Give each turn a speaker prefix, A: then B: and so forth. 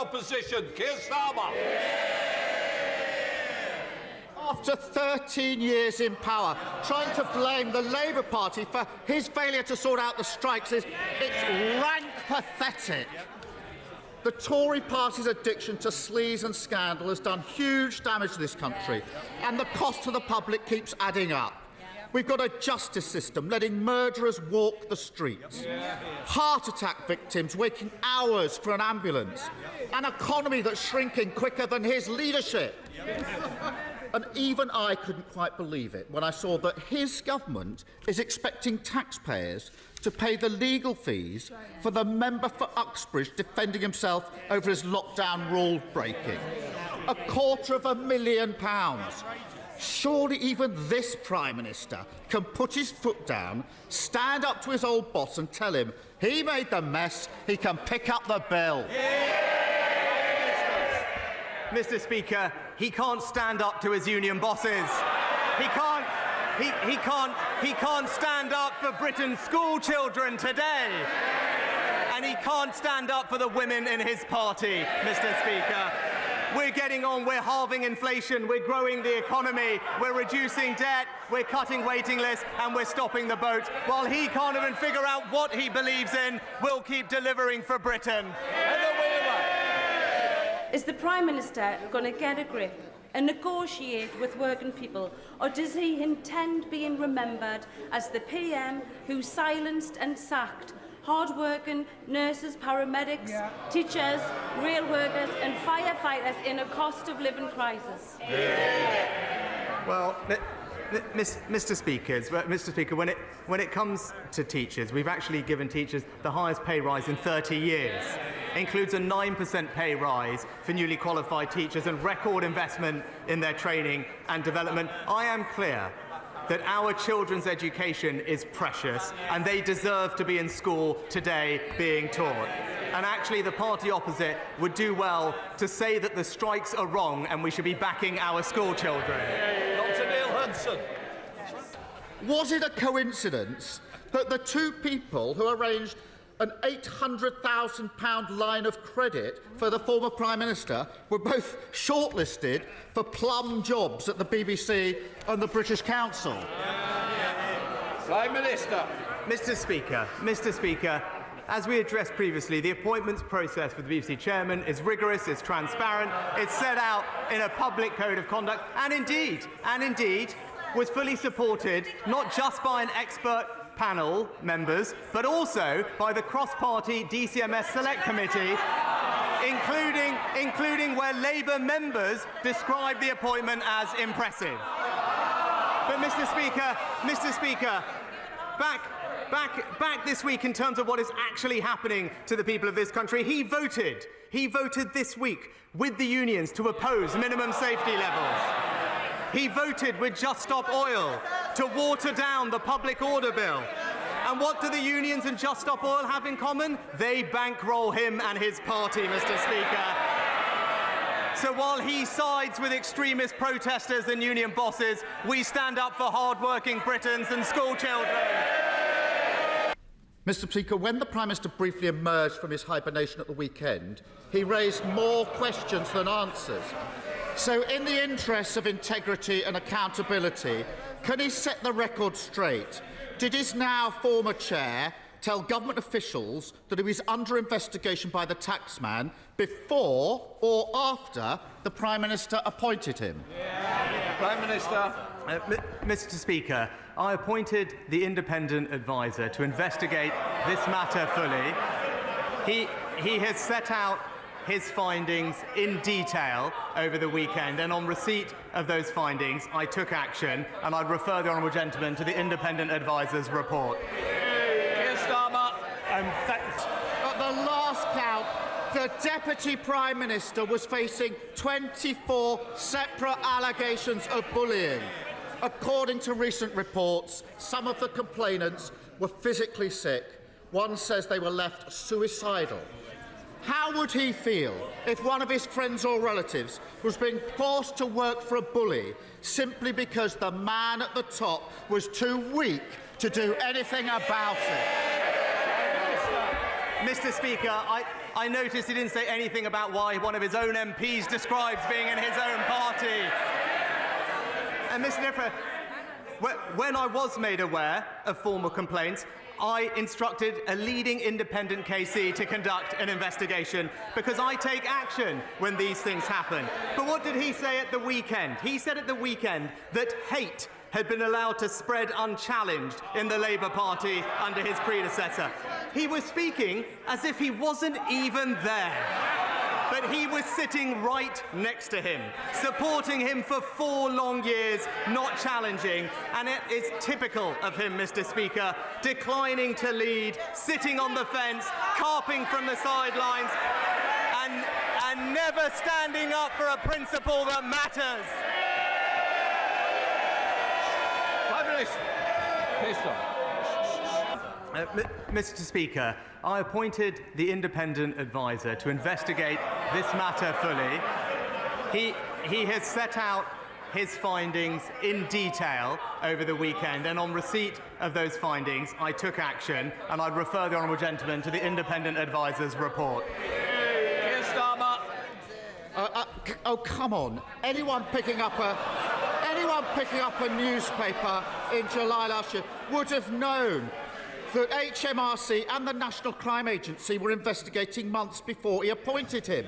A: Opposition, Keir Starmer.
B: After 13 years in power, trying to blame the Labour Party for his failure to sort out the strikes it's rank pathetic. The Tory party's addiction to sleaze and scandal has done huge damage to this country, and the cost to the public keeps adding up. We've got a justice system letting murderers walk the streets, heart attack victims waiting hours for an ambulance, an economy that's shrinking quicker than his leadership. And even I couldn't quite believe it when I saw that his government is expecting taxpayers to pay the legal fees for the member for Uxbridge defending himself over his lockdown rule breaking. £250,000. Surely even this Prime Minister can put his foot down, stand up to his old boss and tell him he made the mess, he can pick up the bill.
C: Mr. Speaker, he can't stand up to his union bosses. He can't stand up for Britain's school children today. And he can't stand up for the women in his party, Mr. Speaker. We're getting on, we're halving inflation, we're growing the economy, we're reducing debt, we're cutting waiting lists, and we're stopping the boat. While he can't even figure out what he believes in, we'll keep delivering for Britain.
D: Is the Prime Minister going to get a grip and negotiate with working people, or does he intend being remembered as the PM who silenced and sacked hard-working nurses, paramedics, teachers, rail workers and firefighters in a cost-of-living crisis?
C: Well, Mr. Speaker, when it comes to teachers, we've actually given teachers the highest pay rise in 30 years. It includes a 9% pay rise for newly qualified teachers and record investment in their training and development. I am clear that our children's education is precious and they deserve to be in school today being taught. And actually the party opposite would do well to say that the strikes are wrong and we should be backing our school children.
A: Dr. Neil Hudson.
B: Was it a coincidence that the two people who arranged an £800,000 line of credit for the former Prime Minister were both shortlisted for plum jobs at the BBC and the British Council?
A: Prime Minister.
C: Mr. Speaker, as we addressed previously, the appointments process for the BBC chairman is rigorous, it's transparent, it's set out in a public code of conduct, and indeed, was fully supported not just by an expert panel members, but also by the cross-party DCMS Select Committee, including where Labour members described the appointment as impressive. But Mr. Speaker, back this week in terms of what is actually happening to the people of this country, he voted this week with the unions to oppose minimum safety levels. He voted with Just Stop Oil to water down the public order bill. And what do the unions and Just Stop Oil have in common? They bankroll him and his party, Mr. Speaker. So while he sides with extremist protesters and union bosses, we stand up for hard-working Britons and school children.
B: Mr. Speaker, when the Prime Minister briefly emerged from his hibernation at the weekend, he raised more questions than answers. So, in the interests of integrity and accountability, can he set the record straight? Did his now former chair tell government officials that he was under investigation by the taxman before or after the Prime Minister appointed him?
A: Prime Minister.
C: Mr. Speaker, I appointed the independent adviser to investigate this matter fully. He has set out his findings in detail over the weekend, and on receipt of those findings, I took action, and I'd refer the honourable gentleman to the independent adviser's report.
A: Keir Starmer.
B: At the last count, the Deputy Prime Minister was facing 24 separate allegations of bullying. According to recent reports, some of the complainants were physically sick. One says they were left suicidal. How would he feel if one of his friends or relatives was being forced to work for a bully simply because the man at the top was too weak to do anything about it?
C: Mr. Speaker, I noticed he didn't say anything about why one of his own MPs describes being in his own party. And Mr. Differ, when I was made aware of formal complaints, I instructed a leading independent KC to conduct an investigation because I take action when these things happen. But what did he say at the weekend? He said at the weekend that hate had been allowed to spread unchallenged in the Labour Party under his predecessor. He was speaking as if he wasn't even there. But he was sitting right next to him, supporting him for 4 long years, not challenging. And it is typical of him, Mr. Speaker, declining to lead, sitting on the fence, carping from the sidelines, and never standing up for a principle that matters.
A: Prime Minister. Keir Starmer.
C: Mr. Speaker, I appointed the independent adviser to investigate this matter fully. He has set out his findings in detail over the weekend, and on receipt of those findings, I took action, and I'd refer the honourable gentleman to the independent adviser's report.
A: Keir Starmer.
B: Oh, come on. Anyone picking up a newspaper in July last year would have known that HMRC and the National Crime Agency were investigating months before he appointed him.